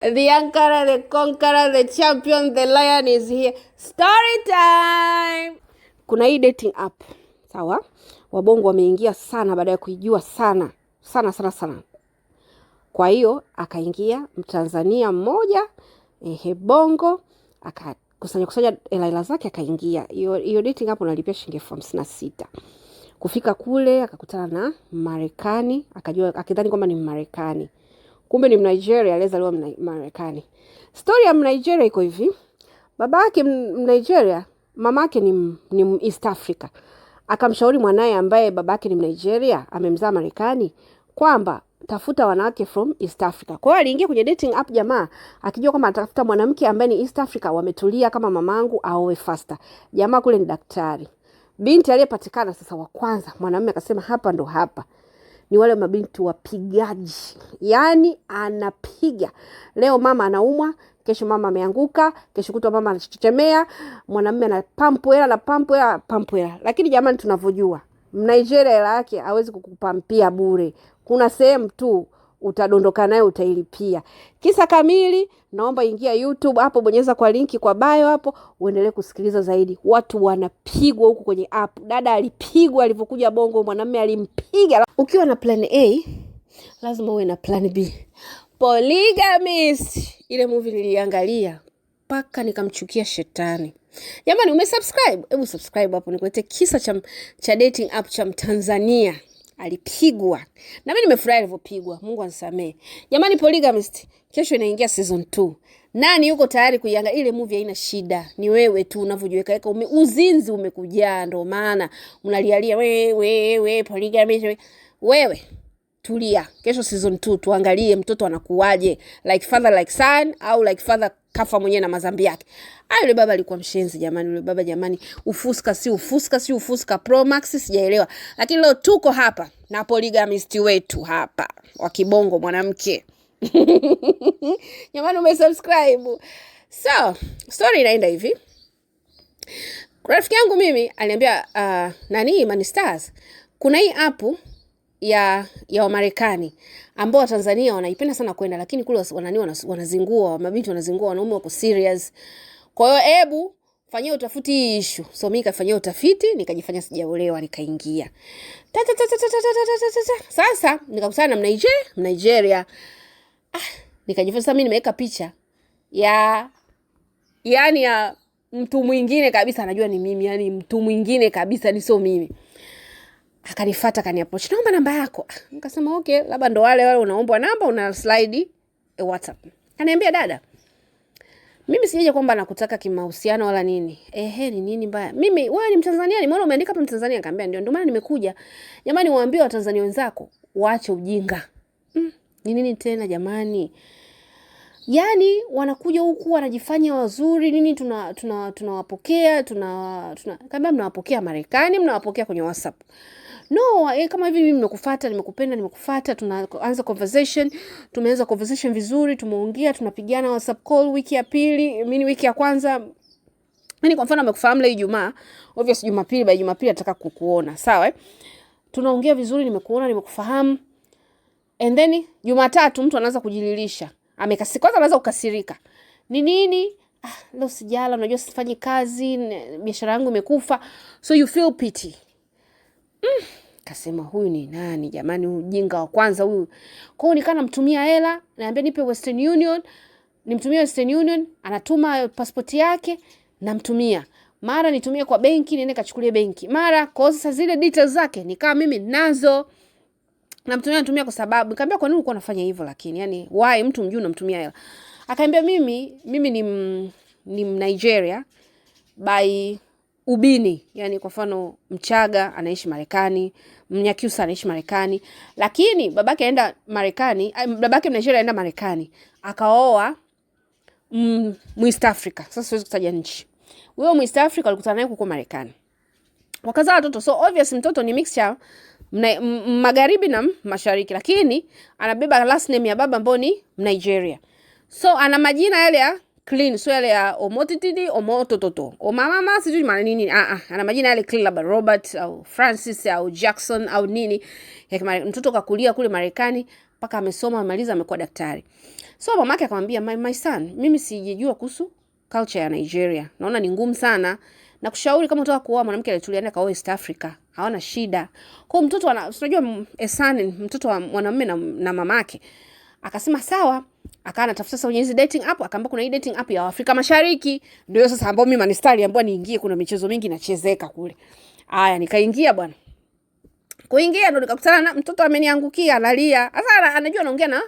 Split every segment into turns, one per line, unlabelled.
The Ankara, the Conqueror, the Champion, the Lion is here. Story time! Kuna hii dating app. Sawa? Wabongo wameingia sana baada ya kuijua sana. Sana. Kwa hiyo, akaingia Mtanzania mmoja, bongo, kusanya hela zake akaingia. Hiyo dating app unalipia shilingi 56. Kufika kule, akakutana na Marekani, akidhani kwamba ni Marekani. Kumbe ni Nigeria, alizaliwa Marekani. Story ya Nigeria iko hivi. Babake Nigeria, mamake ni East Africa. Akamshauri mwanae ambaye babake ni Nigeria, amemzaa Marekani, kwamba tafuta wanawake from East Africa. Kwa hiyo aliingia kwenye dating app jamaa, akijua kwamba atafuta mwanamke ambaye ni East Africa, wametulia kama mamangu aoe faster. Jamaa kule ni daktari. Binti aliyepatikana sasa wa kwanza, mwanamume akasema hapa ndo hapa. Ni wale mabinti wapigaji. Yaani anapiga. Leo mama anaumwa, kesho mama ameanguka, kesho kutwa mama anachechemea, mwanamume ana pampu hela. Lakini jamani tunavyojua, Nigeria hela yake hawezi kukupampia bure. Kuna sehemu tu utadondoka nayo utailipia. Kisa kamili, naomba ingia YouTube hapo, bonyeza kwa linki kwa bio hapo, uendelee kusikiliza zaidi. Watu wanapigwa huku kwenye app. Dada alipigwa alivyokuja Bongo, mwanamume alimpiga. Ukiwa na plan A, lazima uwe na plan B. Polygamist. Ile movie niliangalia mpaka nikamchukia shetani. Jamani, umesubscribe? Hebu subscribe hapo nikuletee kisa cha dating app cha Mtanzania. Alipigwa. Na mimi nimefurahi alivyopigwa. Mungu anisamee. Jamani, Polygamist, kesho inaingia season 2. Nani yuko tayari kuiangalia? Ile movie haina shida. Ni wewe tu unavyojiweka uzinzi umekujaa, ndo maana unalialia we Polygamist. Wewe tulia. Kesho season 2 tuangalie mtoto anakuaje. Like father like son au like father kafa mwenyewe na mazambi yake. Yule baba alikuwa mshenzi jamani, yule baba jamani, ufuska Pro Max sijaelewa. Lakini leo tuko hapa na Polygamist wetu hapa wa kibongo mwanamke. Jamani, umesubscribe. So, story inaenda hivi. Rafiki yangu mimi aliniambia Money Stars, kuna hii app ya Wamarekani ambao Tanzania wanaipenda sana kwenda, lakini kule wanazingua, mabinti wanazingua, wanaume wako serious. Kwa hiyo hebu fanyia utafiti issue. So mimi nikafanyia utafiti, nikajifanya sijaolewa, nikaingia. Sasa nikakutana na Nigeria. Nikajifanya sasa mimi nimeweka picha ya mtu mwingine kabisa, anajua ni mimi, yani mtu mwingine kabisa, ni sio mimi. Akanifuata, akaniapproach, naomba namba yako. Nikasema okay, labda ndo wale unaomba namba, una slide WhatsApp. Kaniambia, dada, mimi sijaje kwamba nakutaka kimahusiano wala nini. Ni nini mbaya? Mimi, wewe ni Mtanzania, nimeona umeandika hapa Mtanzania. Nikamwambia ndio maana nimekuja. Jamani, waambie Watanzania wenzako waache ujinga. Ni nini tena jamani? Yaani wanakuja huku wanajifanya wazuri nini, tunawapokea, kama mnawapokea Marekani, mnawapokea kwenye WhatsApp. No, kama hivi mimi nimekufuata, nimekufuata, tunaanza conversation, tumeanza conversation vizuri, tumeongea, tunapigana WhatsApp call wiki ya pili, mimi wiki ya kwanza. Mimi kwa mfano nimekufahamu leo Ijumaa, obvious Jumapili nataka kukuona, sawa? Tunaongea vizuri, nimekuona, nimekufahamu. And then Jumatatu mtu anaanza kujililisha. Kwanza anaanza kukasirika. Ni nini? Leo sijala, unajua sifanyi kazi, biashara yangu imekufa. So you feel pity. Kasema huyu ni nani jamani, ujinga wa kwanza huyu. Kwa hiyo nikana mtumia hela, naambia nipe Western Union, nimtumia Western Union, anatuma passport yake, namtumia. Mara nitumie kwa benki, niende kachukulie benki. Mara kwa sasa zile details zake nikaa mimi nazo. Namtumia kwa sababu, nikamwambia kwa nini ulikuwa unafanya hivyo lakini, yani why mtu mjui unamtumia hela? Akaniambia mimi ni Nigeria by ubini, yani kwa mfano Mchaga anaishi Marekani, Mnyakyusa anaishi Marekani, lakini babake aenda Marekani, babake Nigeria aenda Marekani, akaoa East Africa. Sasa siwezi kutaja nchi. Huyo East Africa alikutana naye huko Marekani. Wakazaa watoto, so obvious mtoto ni mixture magharibi na mashariki, lakini anabeba last name ya baba ambao ni Nigeria. So ana majina yale ya clean, so yale ya Omotitidi, Omotototo, Omamama, sijui maana nini. Ana majina yale clean, labda Robert au Francis au Jackson au nini. Mtoto kakulia kule Marekani, mpaka amesoma amaliza amekuwa daktari. So mamake akamwambia, my son, mimi sijijua kuhusu culture ya Nigeria. Naona ni ngumu sana. Na kushauri kama unataka kuoa mwanamke aliyetulia kwa West Africa, hawana shida. Kwa mtoto unajua Esan mtoto wa mwanamume na mamake. Akasema sawa, akawa anatafuta sasa kwenye hizo dating app, akaamba kuna hii dating app ya Afrika Mashariki. Ndio sasa ambao mimi manistari ambao niingie, kuna michezo mingi inachezeka kule. Haya, nikaingia bwana. Kuingia ndo nikakutana na mtoto ameniangukia analia. Sasa anajua anaongea na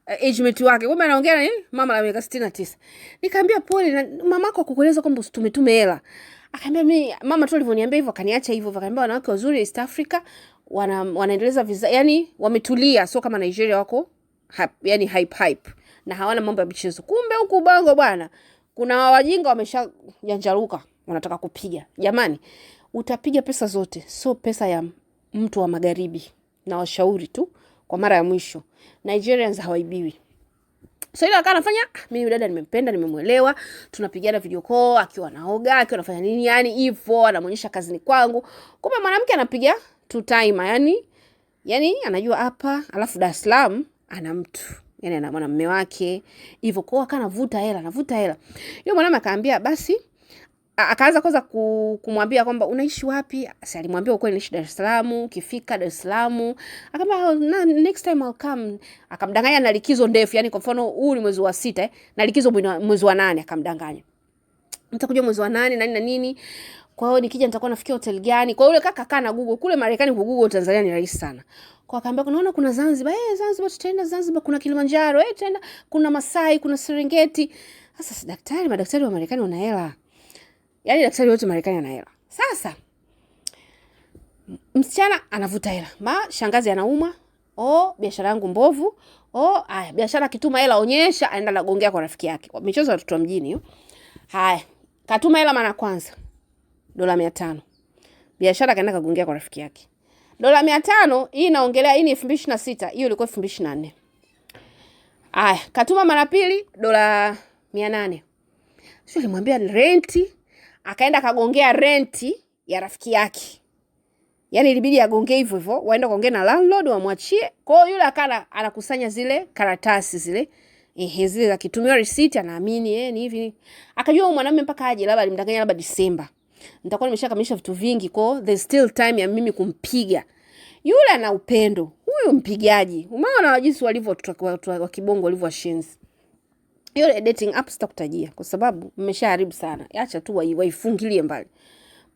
age mate wake. Kumbe anaongea na mama la miaka 69. Nikamwambia pole, mamako kukueleza kwamba usitume hela. Akaambia mimi mama tu alivyoniambia hivyo akaniacha hivyo. Akaambia wanawake wazuri East Africa wanaendeleza visa, yani wametulia, sio kama Nigeria wako yani hype na hawana mambo ya michezo. Kumbe huku Bongo bwana kuna wajinga wameshajanjaruka wanataka kupiga. Jamani, utapiga pesa zote, sio pesa ya mtu wa magharibi. Na washauri tu kwa mara ya mwisho, Nigerians hawaibiwi. So ile akana fanya, mimi dada nimempenda, nimemuelewa, tunapigana video call akiwa naoga, akiwa anafanya nini, yani hivyo anamuonyesha kazini kwangu. Kumbe mwanamke anapiga two time, yani anajua hapa, alafu Dar es Salaam ana mtu, yani ana mume wake. Hivyo kwa akana vuta hela. Yule mwanamke akaambia basi, akaanza kwanza kumwambia kwamba unaishi wapi. Sasa alimwambia ukweli naishi Dar es Salaam, ukifika Dar es Salaam akamwambia next time I'll come. Akamdanganya na likizo ndefu, yani kwa mfano huu ni mwezi wa 6 na likizo mwezi wa 8, akamdanganya nitakuja mwezi wa 8 na nini. Kwa hiyo nikija nitakuwa nafikia hotel gani. Kwa yule kaka kana Google kule Marekani, kwa Google Tanzania ni rahisi sana. Kwa akaambia unaona kuna Zanzibar, Zanzibar tutaenda Zanzibar, kuna Kilimanjaro, tutaenda, kuna Masai, kuna Serengeti. Sasa madaktari wa Marekani wana hela. Yani daktari wote Marekani ana hela. Sasa msichana anavuta hela. Shangazi anauma. Biashara yangu mbovu. Haya, biashara kituma hela onyesha, aenda nagongea kwa rafiki yake. Kwa michezo ya watoto mjini hiyo. Haya, katuma hela mara kwanza. $500. Biashara kaenda kagongea kwa rafiki yake. $500 hii naongelea, hii ni 2026, hiyo ilikuwa 2024. Haya, katuma mara pili $800. Sio alimwambia renti, akaenda kagongea renti ya rafiki yake. Yani ilibidi agongee hivyo, waenda kaongea na landlord wamwachie. Kwa hiyo yule akana anakusanya zile karatasi zile za kitumio receipt, anaamini ni hivi. Akajua mwanamume mpaka aje, labda alimdanganya labda Disemba. Nitakuwa nimeshakamilisha vitu vingi, kwa there's still time ya mimi kumpiga. Yule ana upendo. Huyu mpigaji. Umeona jinsi walivyo wa kibongo walivyo washenzi. Yule dating app sitakutajia kwa sababu mmeshaharibu sana. Acha tu waifungilie mbali.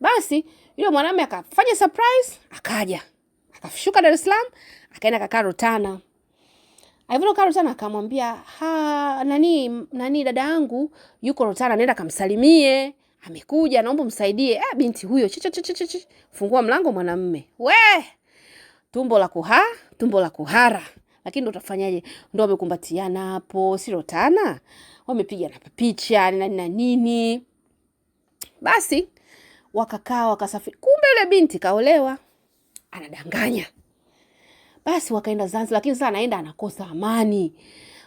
Basi yule mwanamume akafanya surprise, akaja. Akafishuka Dar es Salaam, akaenda kakaa Rotana. Alivyokaa Rotana akamwambia, nani dada yangu yuko Rotana, nenda kamsalimie. Amekuja, naomba msaidie. Binti huyo fungua mlango mwanamume. Tumbo la kuhara. Lakini ndo utafanyaje? Ndo wamekumbatiana hapo, si Rotana. Wamepiga na picha na nini. Basi wakakaa wakasafiri. Kumbe yule binti kaolewa. Anadanganya. Basi wakaenda Zanzibar, lakini sasa anaenda anakosa amani.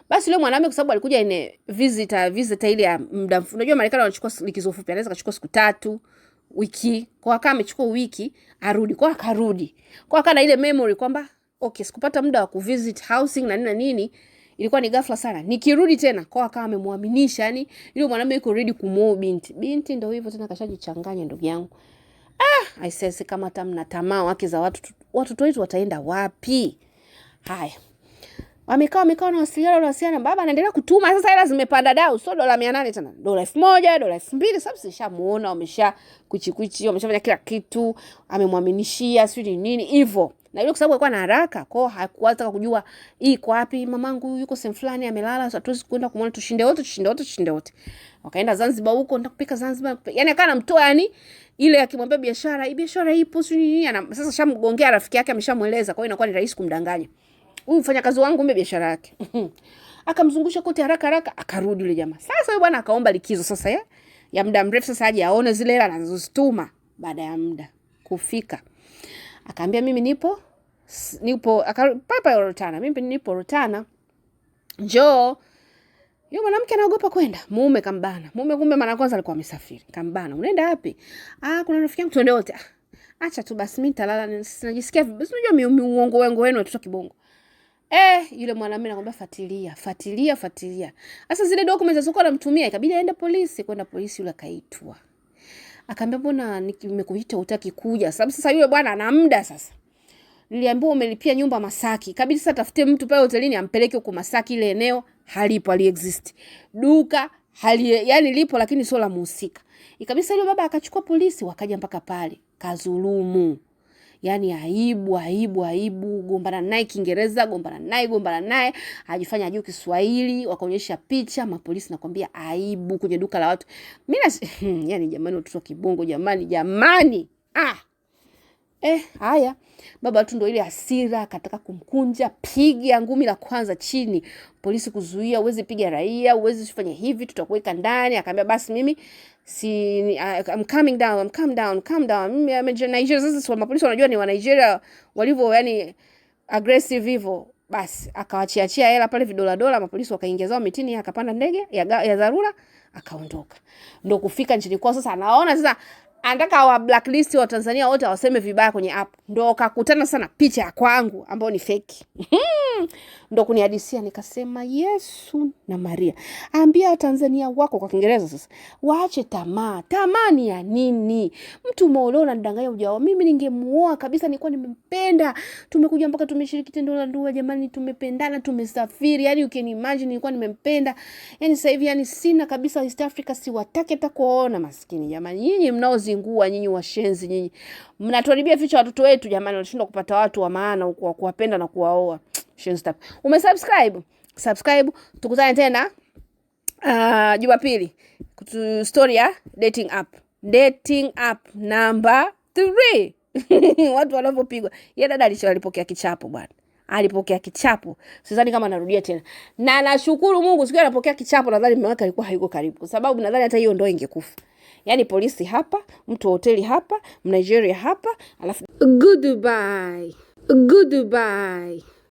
Basi yule mwanamume kwa sababu alikuja ine visitor ile ya muda mfupi. Unajua Marekani wanachukua likizo fupi, anaweza kachukua siku 3, wiki. Kwa akama amechukua wiki, arudi. Kwa akarudi. Kwa akana ile memory kwamba okay, sikupata muda wa kuvisit housing na nini. Ilikuwa ni ghafla sana. Nikirudi tena, kwa akama amemwaminisha, yani yule mwanamume yuko ready kumuoa binti. Binti ndio hivyo tena kashajichanganya ndugu yangu. I says kama hata mna tamaa wake za watoto wetu wataenda wapi? Haya. Wamekaa na wasiliana, baba anaendelea kutuma. Sasa hela zimepanda dau, sio $800 tena. $1,000, $2,000, sababu sishamuona, wamesha kuchikuchi, wameshafanya kila kitu, amemwaminishia sio nini hivyo. Na yule kwa sababu alikuwa na haraka, kwa hakuweza kujua iko wapi, mamangu yuko sehemu fulani amelala, hatuwezi kwenda kumwona, tushinde wote. Wakaenda Zanzibar huko, nataka kupika Zanzibar. Yaani akana mtoa, yani ile akimwambia biashara ipo sio nini. Sasa shamgongea rafiki yake, ameshamueleza, kwa hiyo inakuwa ni rahisi kumdanganya. Huyu mfanyakazi wangu mbe biashara yake. Akamzungusha kote haraka, akarudi yule jamaa. Sasa yule bwana akaomba likizo sasa ya muda mrefu, sasa aje aone zile hela anazozituma baada ya muda kufika. Akaambia mimi nipo papa Rotana. Mimi nipo Rotana. Njoo. Yule mwanamke anaogopa kwenda. Mume kambana. Mume kumbe mara kwanza alikuwa amesafiri. Kambana. Unaenda wapi? Kuna rafiki yangu tuende wote. Acha tu basi mimi nitalala, najisikia unajua uongo wenu watoto kibongo. Yule mwanamume anakuambia fuatilia. Sasa zile documents zilizokuwa anamtumia ikabidi aende polisi. Kwenda polisi yule akaitwa. Akaambia mbona nimekuita hutaki kuja? Sababu sasa yule bwana ana muda sasa. Niliambiwa umelipia nyumba Masaki. Kabidi sasa tafute mtu pale hotelini ampeleke huko Masaki, ile eneo halipo, exist. Duka yani lipo lakini sio la muhusika. Ikabisa yule baba akachukua polisi wakaja mpaka pale. Kazulumu. Yani aibu, gombana naye Kiingereza, gombana naye, ajifanya ajui Kiswahili, wakaonyesha picha, mapolisi nakwambia aibu kwenye duka la watu. Mimi yani jamani watoto wa kibongo jamani. Haya. Baba tu ndo ile hasira akataka kumkunja, piga ngumi la kwanza chini. Polisi kuzuia, uwezi piga raia, uwezi kufanya hivi, tutakuweka ndani. Akaambia basi mimi I'm calm down. Mimi Nigeria, sasa mapolisi wanajua ni wa Nigeria walivyo yani aggressive hivyo. Basi akawachiachia hela pale $1, mapolisi wakaingia zao mitini, akapanda ndege ya dharura akaondoka. Ndio kufika nchini kwao. Sasa anaona sasa anataka wa blacklist wa Tanzania wote waseme vibaya kwenye app. Ndio kakutana sana picha ya kwangu ambayo ni fake. Ndio kunihadisia nikasema Yesu na Maria. Ambia Tanzania wako kwa Kiingereza sasa. Waache tamaa. Tamaa ni ya nini? Mtu umeolewa na ndanganya hujao. Mimi ningemuoa kabisa, nilikuwa nimempenda. Tumekuja mpaka tumeshiriki tendo la ndoa jamani, tumependana, tumesafiri. Yani you can imagine nilikuwa nimempenda. Yani sasa hivi yani sina kabisa East Africa, siwataki hata kuona maskini jamani. Nyinyi mnaozingua, nyinyi washenzi, nyinyi mnatuharibia vichwa watoto wetu jamani, wanashindwa kupata watu wa maana huko wa kuwapenda na kuwaoa. Shenzi. Umesubscribe? Subscribe. Tukutane tena Jumapili. Story ya dating app. Dating app number 3. Watu wanavyopigwa. Yeye dada alipokea kichapo bwana. Alipokea kichapo. Sidhani kama narudia tena. Na nashukuru Mungu siku anapokea kichapo, nadhani mume wake alikuwa hayuko karibu. Kwa sababu nadhani hata hiyo ndoa ingekufa. Yani polisi hapa, mtu wa hoteli hapa, Nigeria hapa, alafu goodbye.